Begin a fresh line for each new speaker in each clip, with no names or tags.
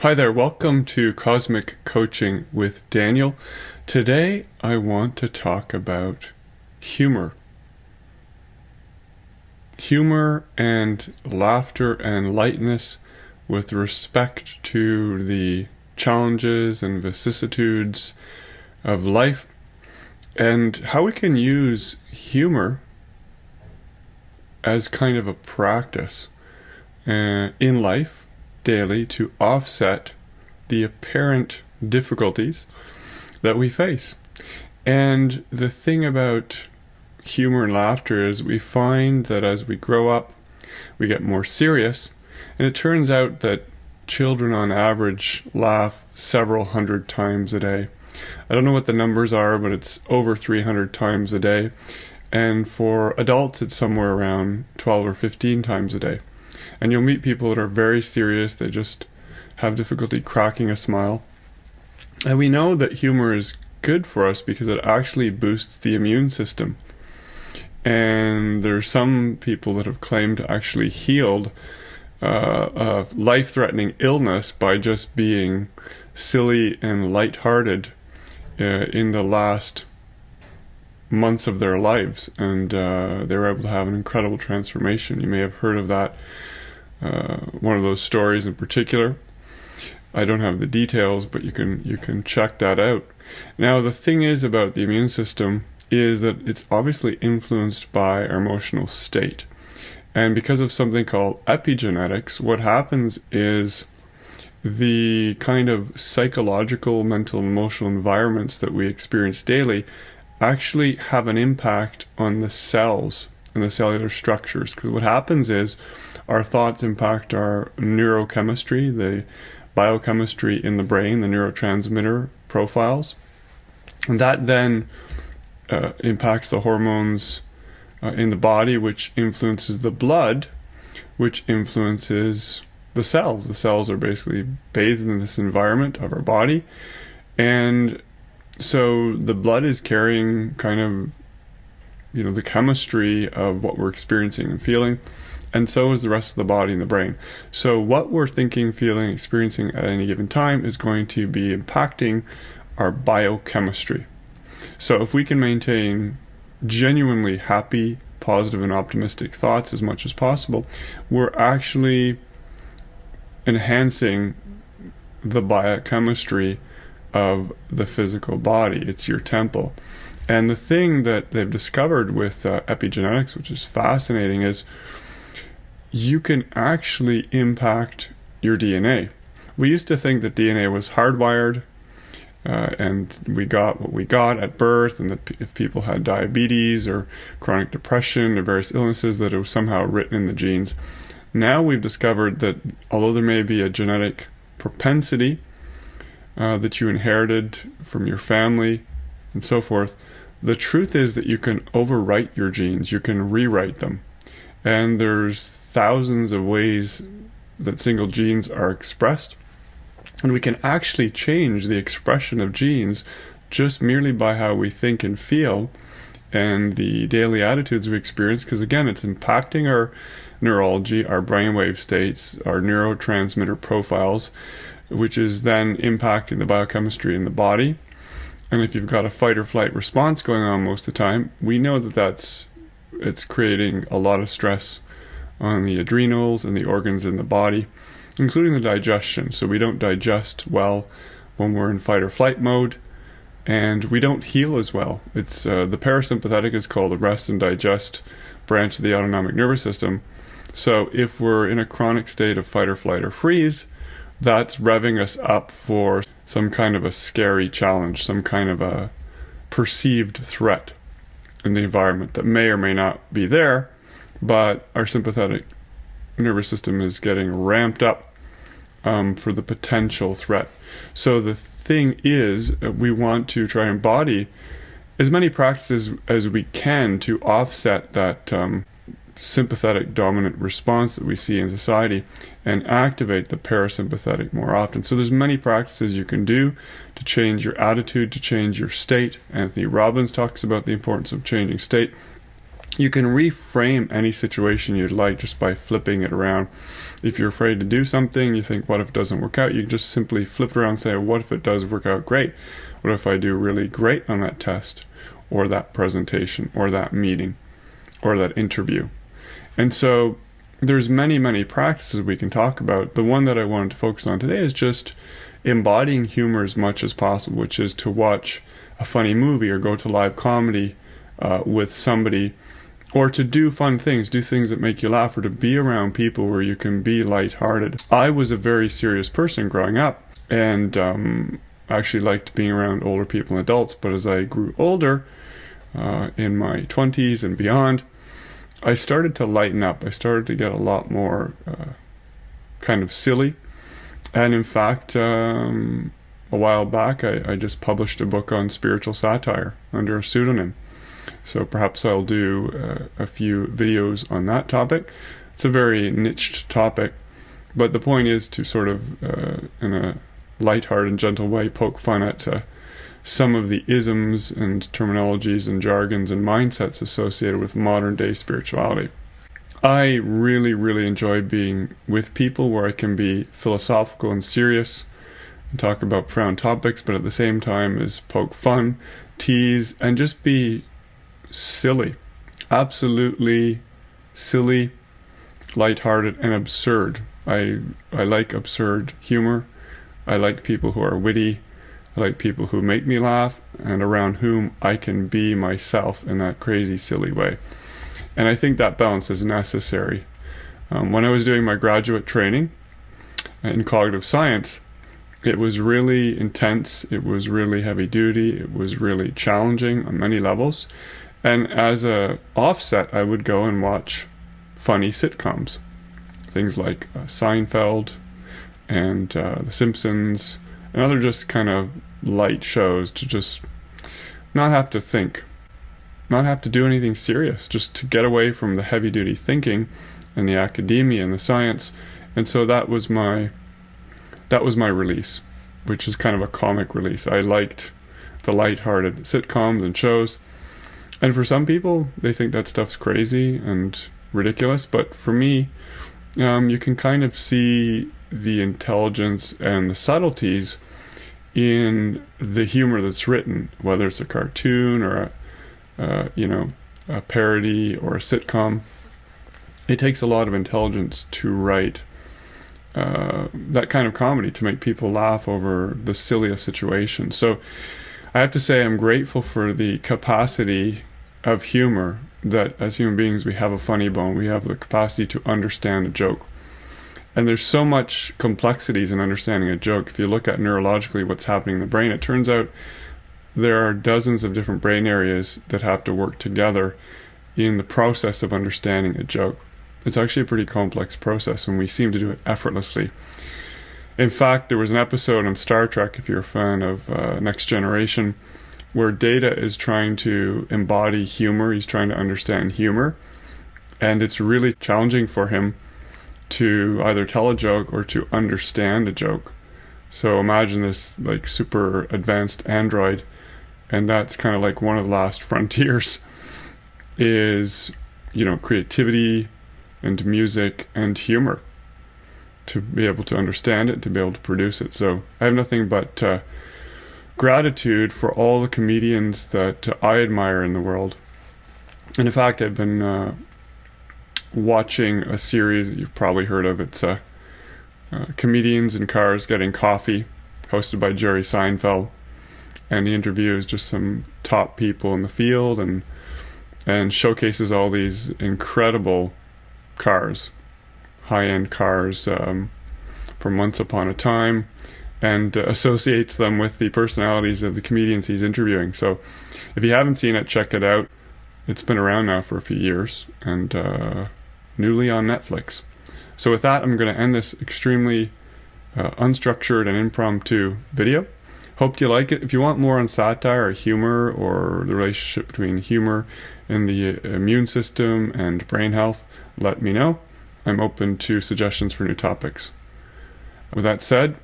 Hi there, welcome to Cosmic Coaching with Daniel. Today I want to talk about humor. Humor and laughter and lightness with respect to the challenges and vicissitudes of life, and how we can use humor as kind of a practice in life daily to offset the apparent difficulties that we face. And the thing about humor and laughter is we find that as we grow up, we get more serious, and it turns out that children on average laugh several hundred times a day. I don't know what the numbers are, but it's over 300 times a day. And for adults, it's somewhere around 12 or 15 times a day. And you'll meet people that are very serious, they just have difficulty cracking a smile. And we know that humor is good for us because it actually boosts the immune system. And there's some people that have claimed to actually healed a life-threatening illness by just being silly and lighthearted in the last months of their lives. And they were able to have an incredible transformation. You may have heard of that. One of those stories in particular. I don't have the details, but you can check that out. Now, the thing is about the immune system is that it's obviously influenced by our emotional state. And because of something called epigenetics, what happens is the kind of psychological, mental, and emotional environments that we experience daily actually have an impact on the cells and the cellular structures. Because what happens is our thoughts impact our neurochemistry, the biochemistry in the brain, the neurotransmitter profiles. And that then impacts the hormones in the body, which influences the blood, which influences the cells. The cells are basically bathed in this environment of our body. And so the blood is carrying kind of, the chemistry of what we're experiencing and feeling. And so is the rest of the body and the brain. So what we're thinking, feeling, experiencing at any given time is going to be impacting our biochemistry. So if we can maintain genuinely happy, positive, and optimistic thoughts as much as possible, we're actually enhancing the biochemistry of the physical body. It's your temple. And the thing that they've discovered with epigenetics, which is fascinating, is you can actually impact your DNA. We used to think that DNA was hardwired, and we got what we got at birth, and that if people had diabetes or chronic depression or various illnesses, that it was somehow written in the genes. Now we've discovered that although there may be a genetic propensity that you inherited from your family and so forth, the truth is that you can overwrite your genes, you can rewrite them. And there's thousands of ways that single genes are expressed. And we can actually change the expression of genes just merely by how we think and feel and the daily attitudes we experience, because again, it's impacting our neurology, our brainwave states, our neurotransmitter profiles, which is then impacting the biochemistry in the body. And if you've got a fight or flight response going on most of the time, we know that it's creating a lot of stress on the adrenals and the organs in the body, including the digestion. So we don't digest well when we're in fight or flight mode, and we don't heal as well. It's the parasympathetic is called the rest and digest branch of the autonomic nervous system. So if we're in a chronic state of fight or flight or freeze, that's revving us up for some kind of a scary challenge, some kind of a perceived threat in the environment that may or may not be there, but our sympathetic nervous system is getting ramped up for the potential threat. So the thing is, we want to try and embody as many practices as we can to offset that sympathetic dominant response that we see in society and activate the parasympathetic more often. So there's many practices you can do to change your attitude, to change your state. Anthony Robbins talks about the importance of changing state. You can reframe any situation you'd like just by flipping it around. If you're afraid to do something, you think, what if it doesn't work out? You can just simply flip it around and say, what if it does work out great? What if I do really great on that test, or that presentation, or that meeting, or that interview? And so there's many practices we can talk about. The one that I wanted to focus on today is just embodying humor as much as possible, which is to watch a funny movie or go to live comedy with somebody, or to do fun things, do things that make you laugh, or to be around people where you can be lighthearted. I was a very serious person growing up, and I actually liked being around older people and adults, but as I grew older, in my 20s and beyond, I started to lighten up. I started to get a lot more kind of silly. And in fact, a while back, I just published a book on spiritual satire under a pseudonym. So perhaps I'll do a few videos on that topic. It's a very niched topic, but the point is to sort of, in a lighthearted and gentle way, poke fun at some of the isms and terminologies and jargons and mindsets associated with modern day spirituality. I really enjoy being with people where I can be philosophical and serious and talk about profound topics, but at the same time is poke fun, tease, and just be silly. Absolutely silly, lighthearted, and absurd. I like absurd humor. I like people who are witty. I like people who make me laugh and around whom I can be myself in that crazy, silly way. And I think that balance is necessary. When I was doing my graduate training in cognitive science, it was really intense. It was really heavy duty. It was really challenging on many levels. And as a offset, I would go and watch funny sitcoms. Things like Seinfeld and The Simpsons, and other just kind of light shows to just not have to think, not have to do anything serious, just to get away from the heavy duty thinking and the academia and the science. And so that was my release, which is kind of a comic release. I liked the lighthearted sitcoms and shows. And for some people, they think that stuff's crazy and ridiculous. But for me, you can kind of see the intelligence and the subtleties in the humor that's written, whether it's a cartoon or a parody or a sitcom. It takes a lot of intelligence to write that kind of comedy, to make people laugh over the silliest situations. So I have to say I'm grateful for the capacity of humor, that as human beings we have a funny bone. We have the capacity to understand a joke. And there's so much complexities in understanding a joke. If you look at neurologically what's happening in the brain, it turns out there are dozens of different brain areas that have to work together in the process of understanding a joke. It's actually a pretty complex process, and we seem to do it effortlessly. In fact, there was an episode on Star Trek, if you're a fan of Next Generation, where Data is trying to embody humor. He's trying to understand humor, and it's really challenging for him to either tell a joke or to understand a joke. So imagine this like super advanced android, and that's kind of like one of the last frontiers is, creativity and music and humor, to be able to understand it, to be able to produce it. So I have nothing but gratitude for all the comedians that I admire in the world. And in fact, I've been watching a series that you've probably heard of. It's Comedians in Cars Getting Coffee, hosted by Jerry Seinfeld. And he interviews just some top people in the field and showcases all these incredible cars, high-end cars from once upon a time, and associates them with the personalities of the comedians he's interviewing. So if you haven't seen it, check it out. It's been around now for a few years, and newly on Netflix. So with that, I'm going to end this extremely unstructured and impromptu video. Hope you like it. If you want more on satire or humor, or the relationship between humor and the immune system and brain health, let me know. I'm open to suggestions for new topics. With that said,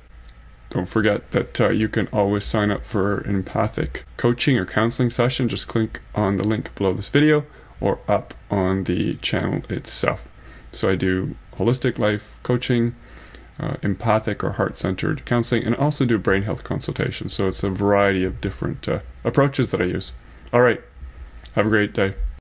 don't forget that you can always sign up for an empathic coaching or counseling session. Just click on the link below this video, or up on the channel itself. So I do holistic life coaching, empathic or heart-centered counseling, and also do brain health consultations. So it's a variety of different approaches that I use. All right. Have a great day.